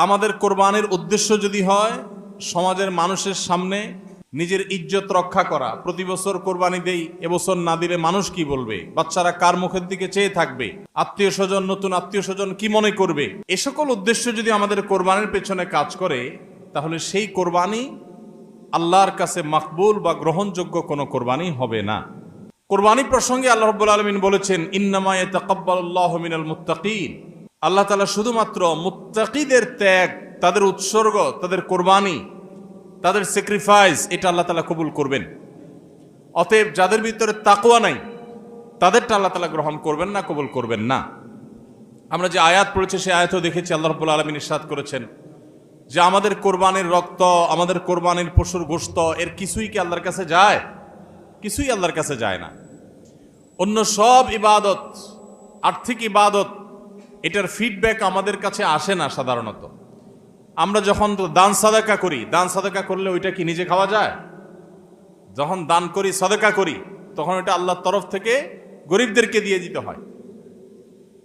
আমাদের কোরবানির উদ্দেশ্য যদি হয় সমাজের মানুষের সামনে নিজের ইজ্জত রক্ষা করা, প্রতি বছর কোরবানি দেই, এবছর না দিলে মানুষ কি বলবে, বাচ্চারা কার মুখের দিকে চেয়ে থাকবে, আত্মীয় স্বজন, নতুন আত্মীয় স্বজন কি মনে করবে, এ সকল উদ্দেশ্য যদি আমাদের কোরবানির পেছনে কাজ করে, তাহলে সেই কোরবানি আল্লাহর কাছে মাকবুল বা গ্রহণযোগ্য কোনো কোরবানি হবে না। কোরবানি প্রসঙ্গে আল্লাহ রাব্বুল আলামিন বলেছেন, ইন্নামা ইয়াতাকাব্বালুল্লাহু মিনাল মুত্তাকিন। আল্লাহ তাআলা শুধুমাত্র মুত্তাকিদের ত্যাগ, তাদের উৎসর্গ, তাদের কোরবানি, তাদের স্যাক্রিফাইস, এটা আল্লাহ তাআলা কবুল করবেন। অতএব যাদের ভিতরে তাকওয়া নাই তাদেরটা আল্লাহ তাআলা গ্রহণ করবেন না, কবুল করবেন না। আমরা যে আয়াত পড়েছি সেই আয়াতও দেখেছি আল্লাহ রাব্বুল আলামিন ইরশাদ করেছেন যে আমাদের কোরবানির রক্ত, আমাদের কোরবানির পশুর গোশত, এর কিছুই কি আল্লাহর কাছে যায়? কিছুই আল্লাহর কাছে যায় না। অন্য সব ইবাদত, আর্থিক ইবাদত, এটার ফিডব্যাক আমাদের কাছে আসে না সাধারণত। আমরা যখন দান সাদাকা করি, দান সাদাকা করলে ওইটা কি নিজে খাওয়া যায়? যখন দান করি, সাদাকা করি, তখন ওইটা আল্লাহর তরফ থেকে গরিবদেরকে দিয়ে দিতে হয়,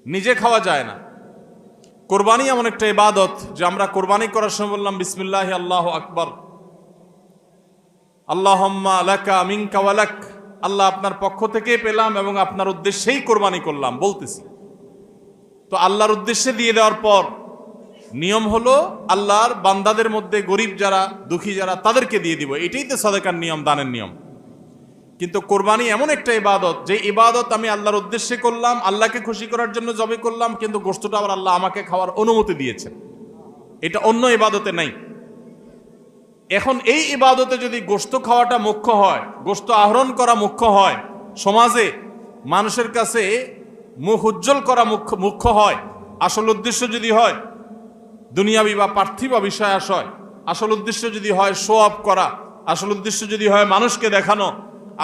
নিজে খাওয়া যায় না। কোরবানি এমন একটা ইবাদত যে আমরা কোরবানি করার সময় বললাম বিসমিল্লাহ আল্লাহু আকবার, আল্লাহুম্মা লাকা মিনকা ওয়া লাক, আল্লাহ আপনার পক্ষ থেকে পেলাম এবং আপনার উদ্দেশ্যেই কোরবানি করলাম বলতেছি। তো আল্লাহর উদ্দেশ্যে দিয়ে দেওয়ার পর নিয়ম হলো আল্লাহর বান্দাদের মধ্যে গরিব যারা, দুঃখী যারা, তাদেরকে দিয়ে দিব। এটাই তো সাদাকার নিয়ম, দানের নিয়ম। কিন্তু কোরবানি এমন একটা ইবাদত যে ইবাদত আমি আল্লাহর উদ্দেশ্যে করলাম, আল্লাহকে খুশি করার জন্য জবে করলাম, কিন্তু গোশতটা আবার আল্লাহ আমাকে খাওয়ার অনুমতি দিয়েছেন। এটা অন্য ইবাদতে নাই। এখন এই ইবাদতে যদি গোশত খাওয়াটা মুখ্য হয়, গোশত আহরণ করা মুখ্য হয়, সমাজে মানুষের কাছে মুখ উজ্জ্বল করা মুখ্য হয়, আসল উদ্দেশ্য যদি হয় দুনিয়াবি বা পার্থিব বিষয় আশয়, আসল উদ্দেশ্য যদি হয় শো অফ করা, আসল উদ্দেশ্য যদি হয় মানুষকে দেখানো,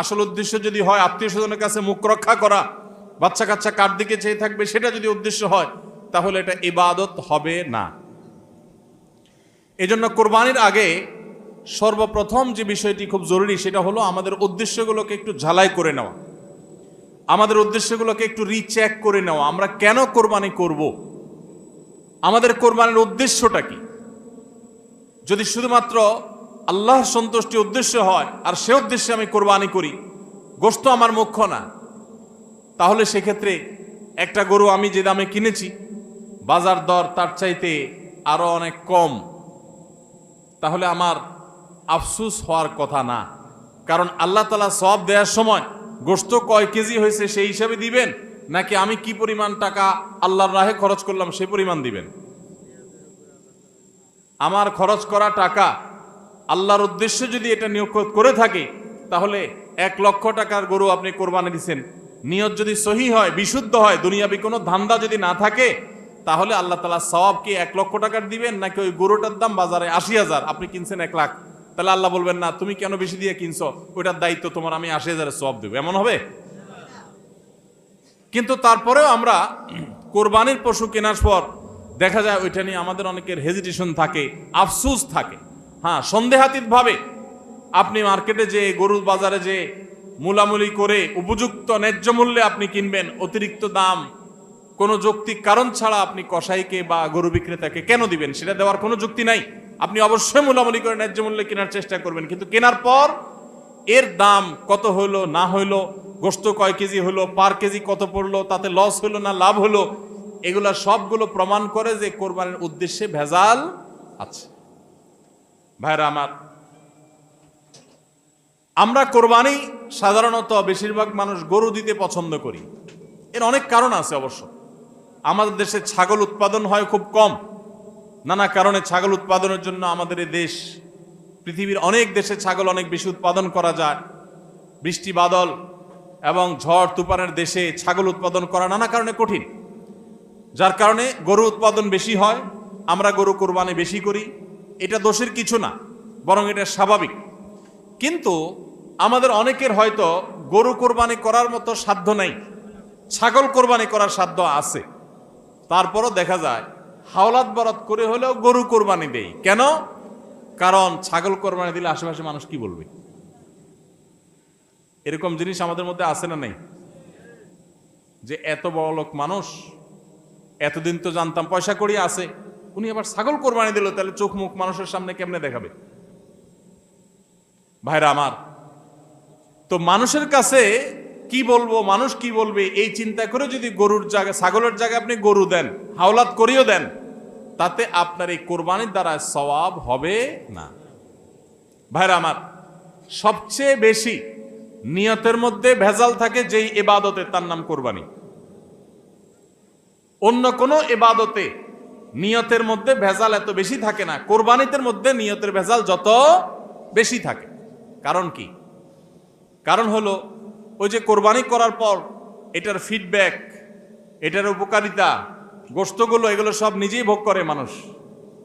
আসল উদ্দেশ্য যদি হয় আত্মীয় স্বজনের কাছে মুখ রক্ষা করা, বাচ্চা কাচ্চা কার দিকে চেয়ে থাকবে, সেটা যদি উদ্দেশ্য হয়, তাহলে এটা ইবাদত হবে না। এজন্য কোরবানির আগে সর্বপ্রথম যে বিষয়টি খুব জরুরি সেটা হলো আমাদের উদ্দেশ্যগুলোকে একটু ঝালাই করে নেওয়া, আমাদের উদ্দেশ্যগুলোকে একটু রিচেক করে নেওয়া। আমরা কেন কোরবানি করব? আমাদের কোরবানির উদ্দেশ্যটা কি? যদি শুধুমাত্র আল্লাহর সন্তুষ্টি উদ্দেশ্য হয় আর সে উদ্দেশ্যে আমি কোরবানি করি, গোশত আমার মুখ্য না, তাহলে সেক্ষেত্রে একটা গরু আমি যে দামে কিনেছি বাজার দর তার চাইতে আরো অনেক কম, তাহলে আমার আফসুস হওয়ার কথা না। কারণ আল্লাহ তাআলা সওয়াব দেওয়ার সময় গোশত কয় কেজি হয়েছে সেই হিসাবে দিবেন, নাকি আমি কি পরিমাণ টাকা আল্লাহর রাহে খরচ করলাম সেই পরিমাণ দিবেন? আমার খরচ করা টাকা আল্লাহর উদ্দেশ্যে যদি এটা নিয়োগ করে থাকে, তাহলে 1 লক্ষ টাকার গরু আপনি কোরবানি দিচ্ছেন, নিয়ত যদি সহি হয়, বিশুদ্ধ হয়, দুনিয়াবি কোনো ধান্দা যদি না থাকে, তাহলে আল্লাহ তাআলা সওয়াব কি 1 লক্ষ টাকার দিবেন, নাকি ওই গরুটার দাম বাজারে 80,000, আপনি কিনছেন 1 লাখ, তাহলে আল্লাহ বলবেন না তুমি কেন বেশি দিয়ে কিনছো, ওইটার দায়িত্ব তোমার, আমি 80,000 সওয়াব দেব? এমন হবে? কিন্তু তারপরেও আমরা কোরবানির পশু কেনার পর দেখা যায় ওইটা নিয়ে আমাদের অনেকের হেজিটেশন থাকে, আফসোস থাকে। হ্যাঁ, সন্দেহাতীত ভাবে আপনি মার্কেটে যে গরুর বাজারে যে মূলামূলি করে উপযুক্ত ন্যায্য মূল্যে আপনি কিনবেন, অতিরিক্ত দাম কোনো যৌক্তিক কারণ ছাড়া আপনি কসাইকে বা গরু বিক্রেতাকে কেন দিবেন? সেটা দেওয়ার কোনো যুক্তি নাই। আপনি অবশ্যই মূলামূলি করে ন্যায্য মূল্যে কেনার চেষ্টা করবেন, কিন্তু কেনার পর এর দাম কত হইলো না হইলো, গোশত কয় কেজি হলো, পার কেজি কত পড়লো, তাতে লস হলো না লাভ হলো, এগুলা সবগুলো প্রমাণ করে যে কোরবানির উদ্দেশ্যে ভেজাল আছে। ভাইরা আমার, আমরা কোরবানি সাধারণত বেশিরভাগ মানুষ গরু দিতে পছন্দ করি। এর অনেক কারণ আছে অবশ্য। আমাদের দেশে ছাগল উৎপাদন হয় খুব কম, নানা কারণে ছাগল উৎপাদনের জন্য আমাদের এই দেশ, পৃথিবীর অনেক দেশে ছাগল অনেক বেশি উৎপাদন করা যায়। বৃষ্টি বাদল এবং ঝড় তুফানের দেশে ছাগল উৎপাদন করা নানা কারণে কঠিন, যার কারণে গরু উৎপাদন বেশি হয়, আমরা গরু কোরবানি বেশি করি। এটা দোষের কিছু না, বরং এটা স্বাভাবিক। কিন্তু আমাদের অনেকের হয়তো গরু কোরবানি করার মতো সাধ্য নাই, ছাগল কোরবানি করার সাধ্য আছে। তারপরও দেখা যায় হাওলাত বরাত করে হলেও গরু কোরবানি দেই। কেন? কারণ ছাগল কোরবানি দিলে আশেপাশে মানুষ কি বলবে? এরকম জিনিস আমাদের মধ্যে আছে না নাই? যে এত বড় লোক মানুষ, এতদিন তো জানতাম পয়সা কড়ি আছে, উনি আবার ছাগল কোরবানি দিল, তাহলে চোখ মুখ মানুষের সামনে কেমনে দেখাবে? ভাইরা আমার, তো মানুষের কাছে কি বলবো, মানুষ কি বলবে, এই চিন্তা করে যদি গরুর জায়গায়, ছাগলের জায়গায় আপনি গরু দেন, হাওলাত করিও দেন, তাতে আপনার এই কোরবানির দ্বারা সওয়াব হবে না। ভাইরা আমার, সবচেয়ে বেশি নিয়তের মধ্যে ভেজাল থাকে যেই ইবাদতে, তার নাম কোরবানি। অন্য কোনো ইবাদতে নিয়তের মধ্যে ভেজাল এত বেশি থাকে না, কোরবানিতের মধ্যে নিয়তের ভেজাল যত বেশি থাকে। কারণ কি? কারণ হলো ওই যে কোরবানি করার পর এটার ফিডব্যাক, এটার উপকারিতা, গোশতগুলো, এগুলো সব নিজেই ভোগ করে মানুষ,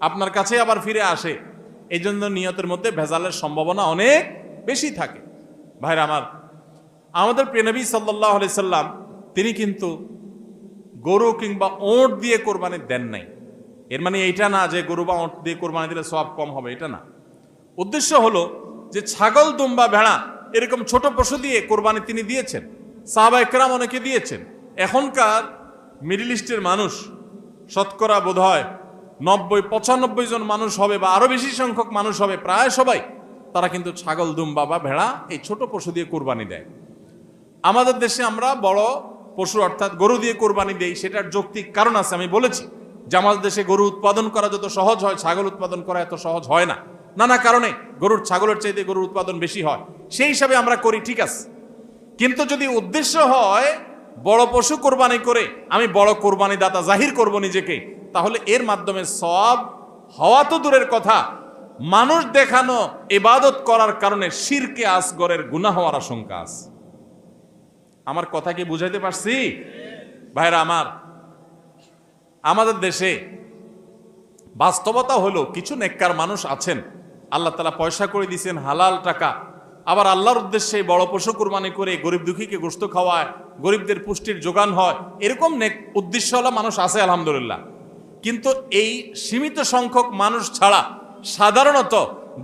আপনার কাছে আবার ফিরে আসে। এই জন্য নিয়তের মধ্যে ভেজালের সম্ভাবনা অনেক বেশি থাকে। ভাইরা আমার, আমাদের প্রিয় নবী সাল্লাল্লাহু আলাইহি সাল্লাম তিনি কিন্তু গরু কিংবা ওঁট দিয়ে কোরবানি দেন নাই। এর মানে এইটা না যে গরু বা ওঁট দিয়ে কোরবানি দিলে সওয়াব কম হবে, এটা না। উদ্দেশ্য হলো যে ছাগল, দুম্বা, ভেড়া এরকম ছোট পশু দিয়ে কোরবানি তিনি দিয়েছেন, সাহাবায়ে কেরাম অনেকে দিয়েছেন। এখনকার মিডল ইস্টের মানুষ শতকরা বোধহয় 90-95 জন মানুষ হবে, বা আরো বেশি সংখ্যক মানুষ হবে, প্রায় সবাই, তারা কিন্তু ছাগল, দুম্বা বা ভেড়া এই ছোট পশু দিয়ে কোরবানি দেয়। আমাদের দেশে আমরা বড় পশু অর্থাৎ গরু দিয়ে কোরবানি দেই, সেটার যৌক্তিক কারণ আছে। আমি বলেছি যে আমাদের দেশে গরু উৎপাদন করা যত সহজ হয়, ছাগল উৎপাদন করা এত সহজ হয় না। নানা কারণে গরুর, ছাগলের চাইতে গরুর উৎপাদন বেশি হয়, সেই হিসাবে আমরা করি, ঠিক আছে। কিন্তু যদি উদ্দেশ্য হয় বড় পশু কোরবানি করে আমি বড় কোরবানি দাতা জাহির করব নিজেকে, তাহলে এর মাধ্যমে সওয়াব হওয়া তো দূরের কথা, মানুষ দেখানো ইবাদত করার কারণে শিরকে আসগরের গুনাহ হওয়ার আশঙ্কা আছে। আমার কথা কি বুঝাইতে পারছি? ভাইরা আমার, আমাদের দেশে বাস্তবতা হলো কিছু নেককার মানুষ আছেন, আল্লাহ তাআলা পয়সা করে দিয়েছেন, হালাল টাকা, আবার আল্লাহর উদ্দেশ্যে বড় পশু কুরবানি করে গরিব দুঃখীকে গোশত খাওয়ায়, গরিবদের পুষ্টির যোগান হয়, এরকম নেক উদ্দেশ্যওয়ালা মানুষ আছে আলহামদুলিল্লাহ। কিন্তু এই সীমিত সংখ্যক মানুষ ছাড়া সাধারণত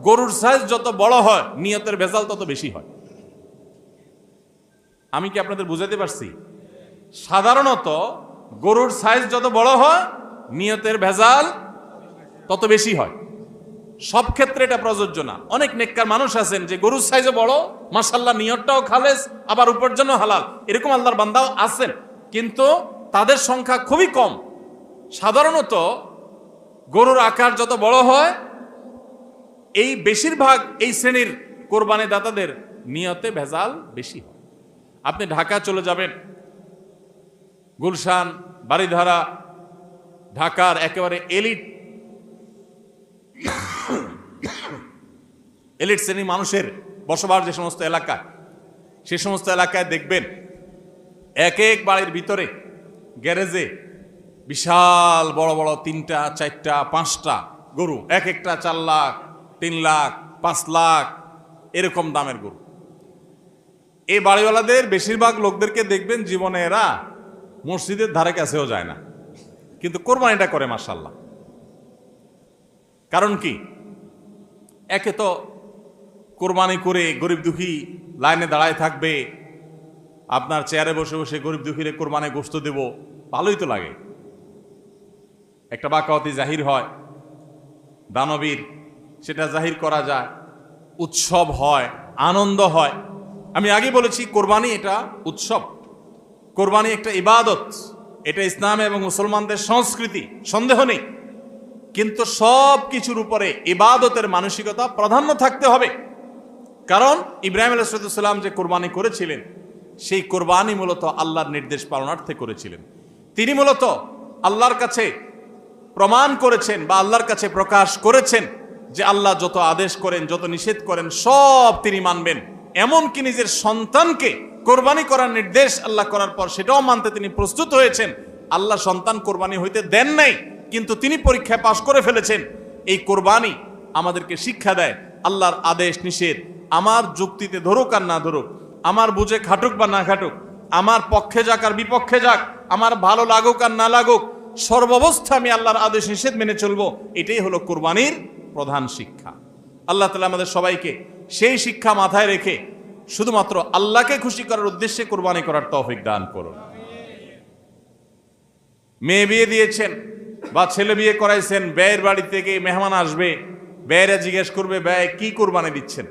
গরুর সাইজ যত বড় হয় নিয়তের ভেজাল তত বেশি হয়। আমি কি আপনাদের বুঝাতে পারছি? সাধারণত গরুর সাইজ যত বড় হয় নিয়তের ভেজাল তত বেশি হয়। সব ক্ষেত্রে এটা প্রযোজ্য না। অনেক নেককার মানুষ আছেন যে গরুর সাইজে বড়, মাশাআল্লাহ নিয়তটাও খালেস, আবার উপার্জনও হালাল, এরকম আল্লাহর বান্দাও আছেন, কিন্তু তাদের সংখ্যা খুবই কম। সাধারণত গরুর আকার যত বড় হয়, এই বেশিরভাগ এই শ্রেণীর কোরবানি দাতাদের নিয়তে ভেজাল বেশি হয়। আপনি ঢাকা চলে যাবেন, গুলশান, বারিধারা, ঢাকার একেবারে এলিট শ্রেণীর মানুষের বসবাস যে সমস্ত এলাকায়, সে সমস্ত এলাকায় দেখবেন এক এক বাড়ির ভিতরে গ্যারেজে বিশাল বড় বড় 3টা, 4টা, 5টা গরু, এক একটা 4 লাখ, 3 লাখ, 5 লাখ এরকম দামের গরু। এই বাড়িওয়ালাদের বেশিরভাগ লোকদেরকে দেখবেন জীবনে এরা মসজিদের ধারে কাছেও যায় না, কিন্তু কোরবানিটা করে মাশাআল্লাহ। কারণ কি? একে তো কোরবানি করে গরিব দুঃখী লাইনে দাঁড়ায় থাকবে, আপনার চেয়ারে বসে বসে গরিব দুঃখীরে কোরবানি গোশত দেব, ভালোই তো লাগে। একটা বাকাওয়াতি জাহির হয়, দানবীর, সেটা জাহির করা যায়, উৎসব হয়, আনন্দ হয়। আমি আগে বলেছি কোরবানি এটা উৎসব, কোরবানি একটা ইবাদত, এটা ইসলাম এবং মুসলমানদের সংস্কৃতি, সন্দেহ নেই। কিন্তু সব কিছুর উপরে ইবাদতের মানসিকতা প্রাধান্য থাকতে হবে। কারণ ইব্রাহিম আলাইহিস সালাম যে কোরবানি করেছিলেন, সেই কোরবানি মূলত আল্লাহর নির্দেশ পালনার্থে করেছিলেন। তিনি মূলত আল্লাহর কাছে প্রমাণ করেছেন বা আল্লাহর কাছে প্রকাশ করেছেন যে আল্লাহ যত আদেশ করেন, যত নিষেধ করেন সব তিনি মানবেন। এমনকি নিজের সন্তানকে কোরবানি করার নির্দেশ আল্লাহ করার পর সেটাও মানতে তিনি প্রস্তুত হয়েছেন। আল্লাহ সন্তান কোরবানি হইতে দেন নাই, কিন্তু তিনি পরীক্ষায় পাশ করে ফেলেছেন। এই কোরবানি আমাদেরকে শিক্ষা দেয় আল্লাহর আদেশ নিষেধ আমার যুক্তিতে ধরুক আর না ধরুক, আমার বুঝে খাটুক বা না খাটুক, আমার পক্ষে যাক আর বিপক্ষে যাক, আমার ভালো লাগুক আর না লাগুক, সর্বাবস্থা আমি আল্লাহর আদেশ নিষেধ মেনে চলবো। এটাই হলো কোরবানির প্রধান শিক্ষা। আল্লাহ তাআলা আমাদের সবাইকে সেই শিক্ষা মাথায় রেখে শুধুমাত্র আল্লাহকে খুশি করার উদ্দেশ্যে কোরবানি করার তৌফিক দান করুন। মেয়ে বিয়ে দিয়েছেন, বা ছেলে বিয়ে করাইছেন, ব্যয়ের বাড়ি থেকে মেহমান আসবে, ব্যয়েরা জিজ্ঞেস করবে ব্যয় কি কোরবানি দিচ্ছেন,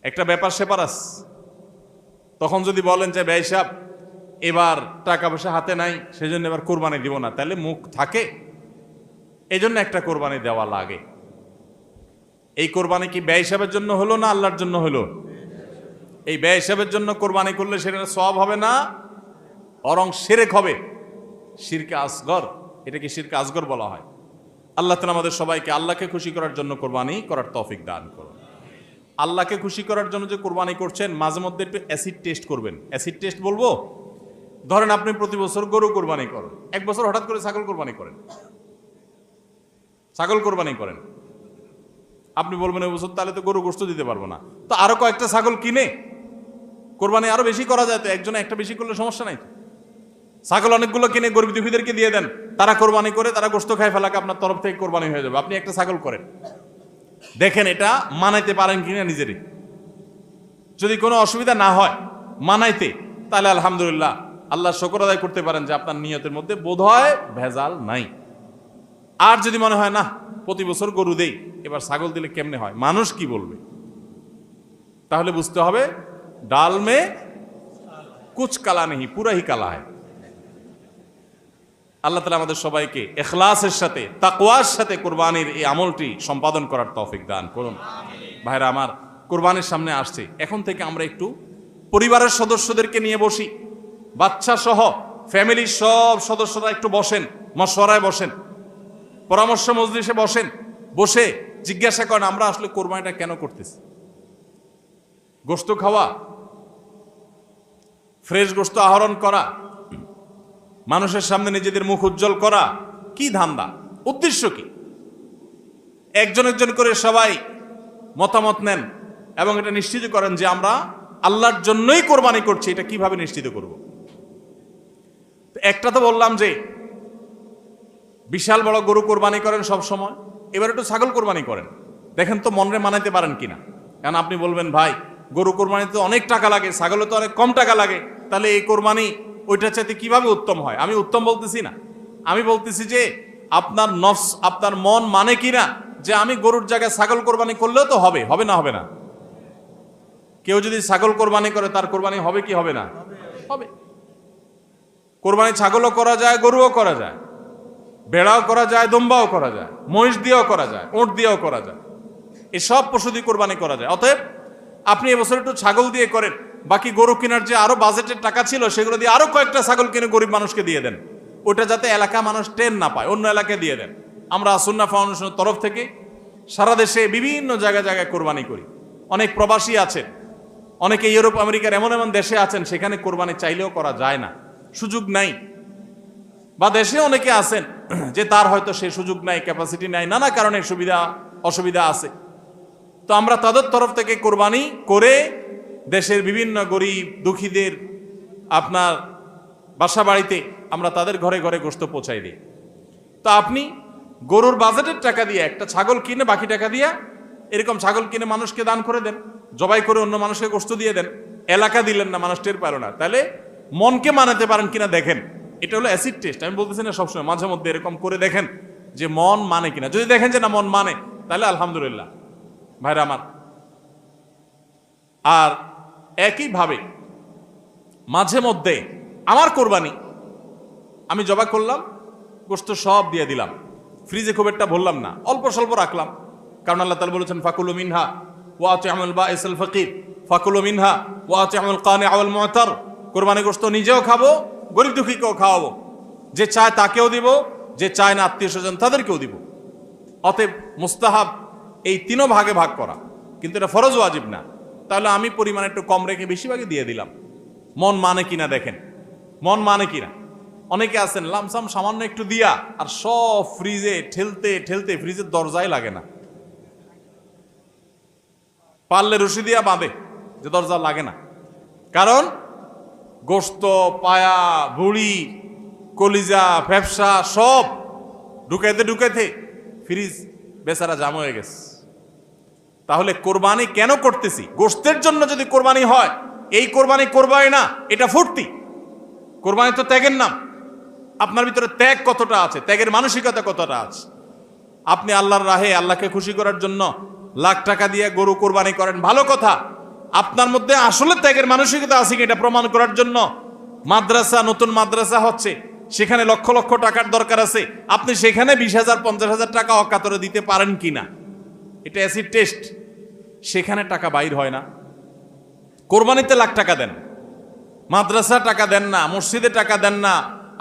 একটা ব্যাপার সেপার আছে। তখন যদি বলেন যে ব্যয় সাহেব এবার টাকা পয়সা হাতে নাই, সেজন্য এবার কোরবানি দিব না, তাহলে মুখ থাকে। এই জন্য একটা কোরবানি দেওয়া লাগে। এই কোরবানি কি ব্যয় হিসাবের জন্য হলো না আল্লাহর জন্য হলো? এই ব্যয় হিসাবের জন্য কোরবানি করলে সেটা সওয়াব হবে না, বরং শিরক হবে, শিরকে আসগর। এটাকে শিরকে আসগর বলা হয়। আল্লাহ তাআলা আমাদের সবাইকে আল্লাহকে খুশি করার জন্য কোরবানি করার তৌফিক দান করুন। আল্লাহকে খুশি করার জন্য যে কোরবানি করছেন, মাঝে মধ্যে একটু অ্যাসিড টেস্ট করবেন। অ্যাসিড টেস্ট বলবো, ধরেন আপনি প্রতি বছর গরু কোরবানি করেন, এক বছর হঠাৎ করে ছাগল কোরবানি করেন, ছাগল কোরবানি করেন। আপনি বলবেন এই বছর তাহলে তো গরু গোশত দিতে পারবো না, তো আরো কয়েকটা ছাগল কিনে কোরবানি আরো বেশি করা যায়, তো একজনে একটা বেশি করলে সমস্যা নাই। ছাগল অনেকগুলো কিনে গরিব দুঃখীদেরকে দিয়ে দেন, তারা কোরবানি করে, তারা গোশত খায় ফেলাকে আপনার তরফ থেকে কোরবানি হয়ে যাবে। আপনি একটা ছাগল করেন, দেখেন এটা মানাইতে পারেন কিনা নিজেরই। যদি কোনো অসুবিধা না হয় মানাইতে, তাহলে আলহামদুলিল্লাহ আল্লাহ শুকর আদায় করতে পারেন যে আপনার নিয়তের মধ্যে বোধহয় ভেজাল নাই। আর যদি মনে হয় না প্রতি বছর গরু দেই, এবার ছাগল দিলে কেমনে হয়, মানুষ কি বলবে, তাহলে বুঝতে হবে ডাল মে কুচ কালা নেই, পুরা হি কালা হয়। আল্লাহ তাআলা আমাদের সবাইকে ইখলাসের সাথে, তাকওয়ার সাথে কোরবানির এই আমলটি সম্পাদন করার তৌফিক দান করুন। ভাইরা আমার, কোরবানির সামনে আসছে, এখন থেকে আমরা একটু পরিবারের সদস্যদেরকে নিয়ে বসি, বাচ্চা সহ ফ্যামিলির সব সদস্যরা একটু বসেন, মশওয়ারায় বসেন, পরামর্শ মজলিসে বসেন, বসে জিজ্ঞাসা করেন আমরা আসলে কোরবানিটা কেন করতেছি। গোশত খাওয়া, ফ্রেশ গোশত আহরণ করা, মানুষের সামনে নিজেদের মুখ উজ্জ্বল করা, কি ধান্দা, উদ্দেশ্য কি? একজন একজন করে সবাই মতামত নেন এবং এটা নিশ্চিত করেন যে আমরা আল্লাহর জন্যই কোরবানি করছি। এটা কিভাবে নিশ্চিত করব? একটা তো বললাম যে বিশাল বড় গরু কোরবানি করেন সব সময়, এবার একটু ছাগল কোরবানি করেন, দেখেন তো মনে মানাইতে পারেন কিনা। কারণ আপনি বলবেন ভাই গরু কোরবানিতে অনেক টাকা লাগে, ছাগলে তো অনেক কম টাকা লাগে, তাহলে এই কোরবানি ওইটার চাইতে কিভাবে উত্তম হয়? আমি উত্তম বলতেছি না, আমি বলতেছি যে আপনার নফস, আপনার মন মানে কিনা যে আমি গরুর জায়গায় ছাগল কোরবানি করলেও তো হবে, হবে না হবে না? কেউ যদি ছাগল কোরবানি করে তার কোরবানি হবে কি হবে না? হবে। কোরবানি ছাগলও করা যায়, গরুও করা যায়, বেড়াও করা যায়, দম্বাও করা যায়, মহিষ দিয়েও করা যায়, ওট দিয়েও করা যায়, এই সব পশু দিয়ে কোরবানি করা যায়। অতএব আপনি এবছর একটু ছাগল দিয়ে করেন, বাকি গরু কেনার যে আরো বাজেটের টাকা ছিল সেগুলো দিয়ে আরো কয়েকটা ছাগল কিনে গরিব মানুষকে দিয়ে দেন, ওটা যাতে এলাকা মানুষ টেন না পায়, অন্য এলাকায় দিয়ে দেন। আমরা সুন্নাহ ফাউন্ডেশনের তরফ থেকে সারা দেশে বিভিন্ন জায়গায় জায়গায় কোরবানি করি। অনেক প্রবাসী আছেন, অনেকে ইউরোপ আমেরিকার এমন এমন দেশে আছেন সেখানে কোরবানি চাইলেও করা যায় না, সুযোগ নাই, বা দেশে অনেকে আছেন যে তার হয়তো সে সুযোগ নাই, ক্যাপাসিটি নাই, নানা কারণে সুবিধা অসুবিধা আছে। তো আমরা তাদের তরফ থেকে কোরবানি করে দেশের বিভিন্ন গরিব দুঃখীদের আপনার বাসা বাড়িতে আমরা তাদের ঘরে ঘরে গোশত পৌঁছাই দিই। তো আপনি গরুর বাজেটের টাকা দিয়ে একটা ছাগল কিনে বাকি টাকা দিয়ে এরকম ছাগল কিনে মানুষকে দান করে দেন, জবাই করে অন্য মানুষকে গোশত দিয়ে দেন, এলাকা দিলেন না, মানুষ টের পারো না, তাহলে মনকে মানাতে পারেন কিনা দেখেন। এটা হলো অ্যাসিড টেস্ট, আমি বলতেছি না সবসময়, মাঝে মধ্যে এরকম করে দেখেন যে মন মানে কিনা। যদি দেখেন যে না মন মানে, তাহলে আলহামদুলিল্লাহ ভাইরা আমার। আর একইভাবে মাঝে মধ্যে আমার কোরবানি আমি জবাই করলাম, গোশত সব দিয়ে দিলাম, ফ্রিজে খুব একটা ভরলাম না, অল্প স্বল্প রাখলাম, কারণ আল্লাহ তাআলা বলেছেন ফাকুলু মিনহা ওয়া আতি'মুল বাঈসাল ফাকির, ফাকুলু মিনহা ওয়া আতি'মুল কানি' ওয়াল মু'তার। কোরবানি গোশত নিজেও খাবো, গরিব দুঃখীকেও খাওয়াবো, যে চায় তাকেও দিব, যে চায় না আত্মীয় স্বজন তাদেরকেও দিব। অতএব মুস্তাহাব এই তিনও ভাগে ভাগ করা, কিন্তু এটা ফরজ ওয়াজিব না। তাহলে আমি পরিমাণ একটু কম রেখে বেশিরভাগই দিয়ে দিলাম, মন মানে কিনা দেখেন, মন মানে কিনা। অনেকে আছেন লামসাম সামান্য একটু দিয়া আর সব ফ্রিজে ঠেলতে ঠেলতে ফ্রিজের দরজায় লাগে না, পারলে রশি দিয়া বাঁধে যে দরজা লাগে না, কারণ গোশত পায়া ভুড়ি কলিজা ফ্যাপসা সব ঢুকাইতে ঢুকাইতে ফ্রিজ বেচারা জাম হয়ে গেছে। তাহলে কোরবানি কেন করতেছি? গোশতের জন্য যদি কোরবানি হয়, এই কোরবানি করবাই না, এটা ফুর্তি। কোরবানি তো ত্যাগের নাম, আপনার ভিতরে ত্যাগ কতটা আছে, ত্যাগের মানসিকতা কতটা আছে। আপনি আল্লাহর রাহে আল্লাহকে খুশি করার জন্য লাখ টাকা দিয়ে গরু কোরবানি করেন, ভালো কথা। আপনার মধ্যে আসলে ত্যাগের মানসিকতা আছে কি এটা প্রমাণ করার জন্য মাদ্রাসা, নতুন মাদ্রাসা হচ্ছে, সেখানে লক্ষ লক্ষ টাকার দরকার আছে, আপনি সেখানে 20,000 50,000 টাকা অকাতরে দিতে পারেন কিনা, এটা অ্যাসিড টেস্ট। সেখানে টাকা বাইর হয় না। কোরবানিতে লাখ টাকা দেন, মাদ্রাসা টাকা দেন না, মসজিদে টাকা দেন না,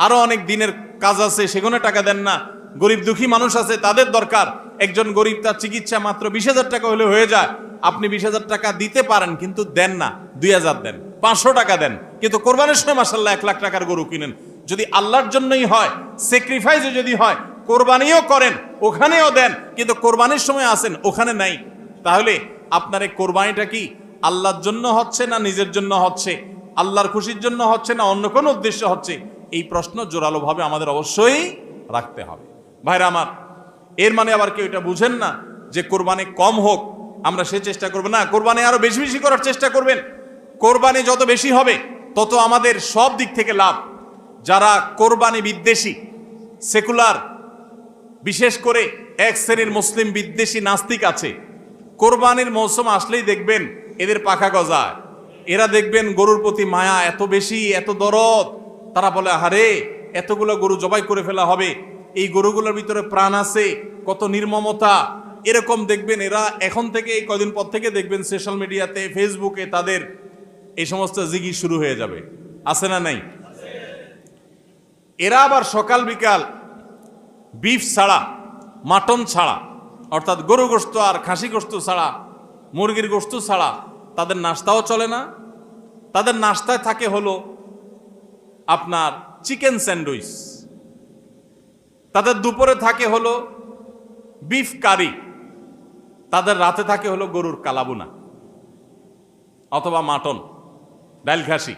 আরো অনেক দিনের কাজ আছে সেখানে টাকা দেন না। গরিব দুঃখী মানুষ আছে, তাদের দরকার। একজন গরিব, তার চিকিৎসা মাত্র 20,000 টাকা হলে হয়ে যায়, আপনি 20,000 টাকা দিতে পারেন কিন্তু দেন না, 2,000 দেন, 500 টাকা দেন, কিন্তু কোরবানির সময় মাশাআল্লাহ 1 লাখ টাকার গরু কিনেন। যদি আল্লাহর জন্যই হয়, স্যাক্রিফাইসও যদি হয়, কোরবানিও করেন, ওখানেও দেন, কিন্তু কোরবানির সময় আসেন ওখানে নাই, তাহলে আপনার এই কোরবানিটা কি আল্লাহর জন্য হচ্ছে না নিজের জন্য হচ্ছে, আল্লাহর খুশির জন্য হচ্ছে না অন্য কোনো উদ্দেশ্য হচ্ছে? এই প্রশ্ন জোরালোভাবে আমাদের অবশ্যই রাখতে হবে। ভাইরা আমার, এর মানে আবার কেউ এটা বুঝেন না যে কোরবানি কম হোক আমরা সে চেষ্টা করবো না, কোরবানি আরো বেশি বেশি করার চেষ্টা করবেন। কোরবানি যত বেশি হবে তত আমাদের সব দিক থেকে লাভ। যারা কোরবানি বিদ্বেষী, সেকুলার, বিশেষ করে এক শ্রেণীর মুসলিম বিদ্বেষী নাস্তিক আছে, কোরবানির মৌসুম আসলেই দেখবেন এদের পাখা গজায়। এরা দেখবেন গরুর প্রতি মায়া এত বেশি, এত দরদ, তারা বলে আহারে এতগুলো গরু জবাই করে ফেলা হবে, এই গরুগুলোর ভিতরে প্রাণ আছে, কত নির্মমতা। এরকম দেখবেন এরা এখন থেকে, এই কদিন পর থেকে দেখবেন সোশ্যাল মিডিয়াতে, ফেসবুকে তাদের এই সমস্ত জিগি শুরু হয়ে যাবে, আছে না নাই? এরা আবার সকাল বিকাল বিফ ছাড়া, মাটন ছাড়া, অর্থাৎ গরু গোশত আর খাসি গোশত ছাড়া, মুরগির গোশত ছাড়া তাদের নাস্তাও চলে না। তাদের নাস্তায় থাকে হলো আপনার চিকেন স্যান্ডউইচ, তাদের দুপুরে থাকে হলো বিফ কারি, তাদের রাতে থাকে হলো গরুর কালাবুনা অথবা মাটন, ডাল খাসি।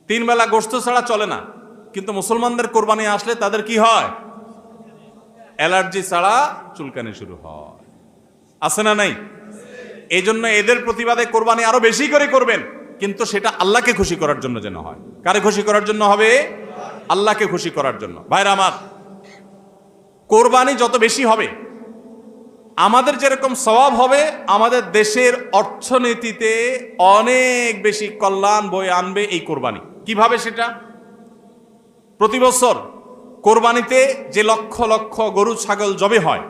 3 বেলা গোশত ছাড়া চলে না। কিন্তু মুসলমানদের কোরবানি আসলে তাদের কি হয়? অ্যালার্জি ছাড়া চুলকানি শুরু হয়, আছে না নাই? এই জন্য এদের প্রতিবাদে কোরবানি আরো বেশি করে করবেন, কিন্তু সেটা আল্লাহকে খুশি করার জন্য যেন হয়। কারে খুশি করার জন্য হবে? আল্লাহকে খুশি করার জন্য। ভাইরা আমার, কোরবানি যত বেশি হবে আমাদের যেরকম সওয়াব হবে, আমাদের দেশের অর্থনীতিতে অনেক বেশি কল্যাণ বয়ে আনবে এই কোরবানি। কিভাবে সেটা? প্রতি বছর কোরবানিতে যে লক্ষ লক্ষ গরু ছাগল জবে হয়,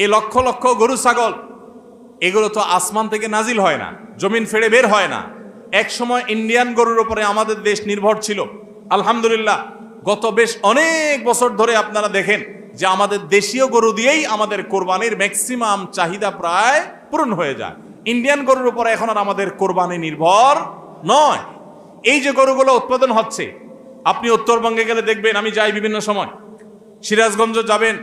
এই লক্ষ লক্ষ গরু ছাগল এগুলো তো আসমান থেকে নাজিল হয় না, জমিন ফেড়ে বের হয় না। এক সময় ইন্ডিয়ান গরুর উপরে আমাদের দেশ নির্ভর ছিল। আলহামদুলিল্লাহ গত বেশ অনেক বছর ধরে আপনারা দেখেন যে আমাদের দেশীয় গরু দিয়েই আমাদের কোরবানির ম্যাক্সিমাম চাহিদা প্রায় পূরণ হয়ে যায়। ইন্ডিয়ান গরুর উপরে এখন আর আমাদের কোরবানি নির্ভর নয়। এই যে গরুগুলো উৎপাদন হচ্ছে, আপনি উত্তরবঙ্গে গেলে দেখবেন, আমি যাই বিভিন্ন সময়, সিরাজগঞ্জ যাবেন,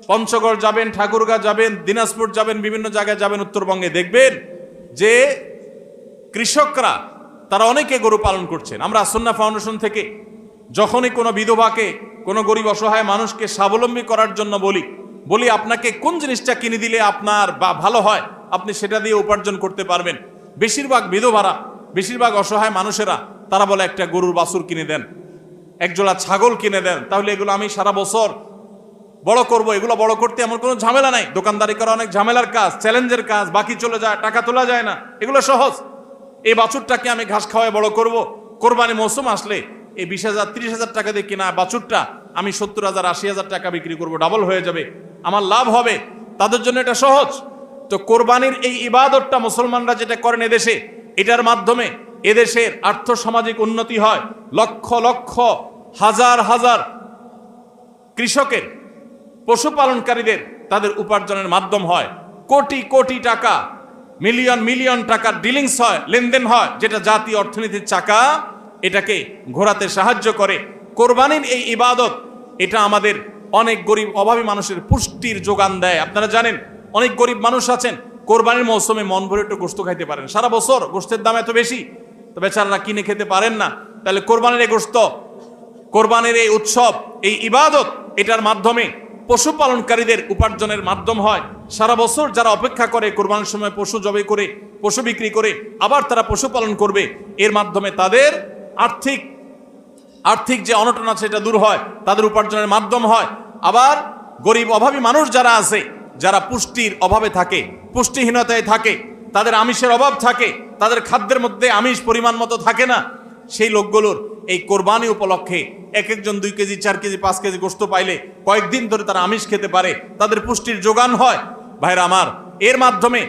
পঞ্চগড় যাবেন, ঠাকুরগাঁ যাবেন, দিনাজপুর যাবেন, বিভিন্ন জায়গায় যাবেন উত্তরবঙ্গে, দেখবেন যে কৃষকরা তারা অনেকে গরু পালন করছেন। আমরা সুন্নাহ ফাউন্ডেশন থেকে যখনই কোনো বিধবাকে, কোনো গরিব অসহায় মানুষকে স্বাবলম্বী করার জন্য বলি আপনাকে কোন জিনিসটা কিনে দিলে আপনার ভালো হয়, আপনি সেটা দিয়ে উপার্জন করতে পারবেন। বেশিরভাগ বিধবারা, বেশিরভাগ অসহায় মানুষেরা তারা বলে একটা গরুর বাছুর কিনে দেন, একজোড়া ছাগল কিনে দেন, তাহলে এগুলো আমি সারা বছর বড় করব। এগুলো বড় করতে আমার কোনো ঝামেলা নাই। দোকানদারি করা অনেক ঝামেলার কাজ, চ্যালেঞ্জের কাজ, বাকি চলে যায়, টাকা তোলা যায় না, এগুলো সহজ। এই বাছুরটাকে আমি ঘাস খাওয়ায় বড় করব। কোরবানি মৌসুম আসলে এই 20,000 30,000 টাকা দিয়ে কেনা বাছুরটা আমি 70,000 80,000 টাকা বিক্রি করব, ডাবল হয়ে যাবে, আমার লাভ হবে। তাদের জন্য এটা সহজ। তো কোরবানির এই ইবাদতটা মুসলমানরা যেটা করেন এদেশে, এটার মাধ্যমে এদেশের আর্থসামাজিক উন্নতি হয়। লক্ষ লক্ষ হাজার হাজার কৃষকের, পশুপালনকারীদের তাদের উপার্জনের মাধ্যম হয়। কোটি কোটি টাকা, মিলিয়ন মিলিয়ন টাকার ডিলিংস হয়, লেনদেন হয়, যেটা জাতীয় অর্থনীতির চাকা এটাকে ঘোরাতে সাহায্য করে। কোরবানির এই ইবাদত এটা আমাদের অনেক গরিব অভাবী মানুষের পুষ্টির যোগান দেয়। আপনারা জানেন অনেক গরিব মানুষ আছেন কোরবানির মৌসুমে মন ভরে একটু গোশত খাইতে পারেন, সারা বছর গোশতের দাম এত বেশি, তো বেচারারা কিনে খেতে পারেন না। তাহলে কোরবানির এই গোশত, কোরবানির এই উৎসব, এই ইবাদত, এটার মাধ্যমে পশুপালনকারীদের উপার্জনের মাধ্যম হয়। সারা বছর যারা অপেক্ষা করে কোরবানির সময় পশু জবাই করে, পশু বিক্রি করে আবার তারা পশুপালন করবে, এর মাধ্যমে তাদের আর্থিক আর্থিক যে অনটন আছে এটা দূর হয়, তাদের উপার্জনের মাধ্যম হয়। আবার গরিব অভাবী মানুষ যারা আছে, যারা পুষ্টির অভাবে থাকে, পুষ্টিহীনতায় থাকে, তাদের আমিষের অভাব থাকে, তাদের খাদ্যের মধ্যে আমিষ পরিমাণ মতো থাকে না, সেই লোকগুলোর এই কোরবানি উপলক্ষে এক একজন 2 কেজি 4 কেজি 5 কেজি গোশত পাইলে কয়েকদিন ধরে তারা আমিষ খেতে পারে, তাদের পুষ্টির যোগান হয়। ভাইরা আমার, এর মাধ্যমে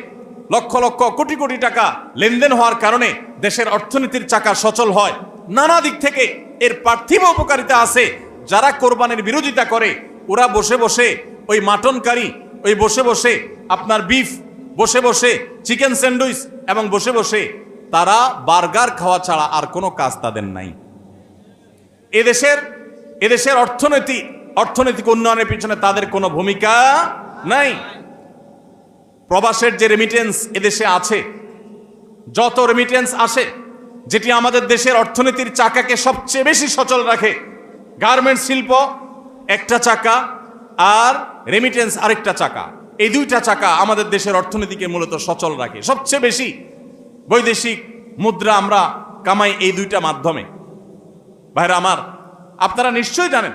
লক্ষ লক্ষ কোটি কোটি টাকা লেনদেন হওয়ার কারণে দেশের অর্থনীতির চাকা সচল হয়। নানা দিক থেকে এর পার্থিব উপকারিতা আছে। যারা কোরবানির বিরোধিতা করে ওরা বসে বসে ওই মাটন কারি, ওই বসে বসে আপনার বিফ, বসে বসে চিকেন স্যান্ডউইচ এবং বসে বসে তারা বার্গার খাওয়া ছাড়া আর কোনো কাজ তাদের নাই। এদেশের অর্থনৈতিক উন্নয়নের পিছনে তাদের কোনো ভূমিকা নাই। প্রবাসের যে রেমিটেন্স এদেশে আছে, যত রেমিটেন্স আসে, যেটি আমাদের দেশের অর্থনীতির চাকাকে সবচেয়ে বেশি সচল রাখে, গার্মেন্টস শিল্প একটা চাকা আর রেমিটেন্স আরেকটা চাকা, এই 2টা চাকা আমাদের দেশের অর্থনীতিকে মূলত সচল রাখে। সবচেয়ে বেশি বৈদেশিক মুদ্রা আমরা কামাই এই 2টা মাধ্যমে। ভাইরা আমার, আপনারা নিশ্চয়ই জানেন,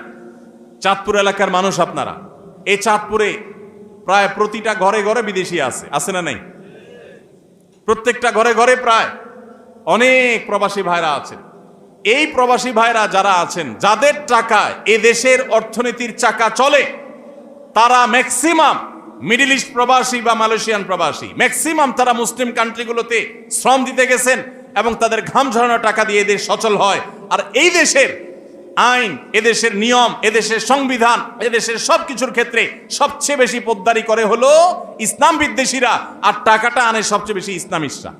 চাঁদপুর এলাকার মানুষ আপনারা, এই চাঁদপুরে প্রায় প্রতিটা ঘরে ঘরে বিদেশি আছে না নাই? প্রত্যেকটা ঘরে ঘরে প্রায় অনেক প্রবাসী ভাইরা আছেন। এই প্রবাসী ভাইরা যারা আছেন, যাদের টাকায় এ দেশের অর্থনীতির চাকা চলে, তারা ম্যাক্সিমাম মিডল ইস্ট প্রবাসী বা মালয়েশিয়ান প্রবাসী, ম্যাক্সিমাম তারা মুসলিম কান্ট্রিগুলোতে শ্রম দিতে গেছেন এবং তাদের ঘাম ঝরানো টাকা দিয়ে এদেশ সচল হয়। আর এই দেশের আইন, এদেশের নিয়ম, এদেশের সংবিধান, এদেশের সবকিছুর ক্ষেত্রে সবচেয়ে বেশি পোদ্দারি করে হলো ইসলাম বিদ্বেষীরা, আর টাকাটা আনে সবচেয়ে বেশি ইসলামিস্টরা।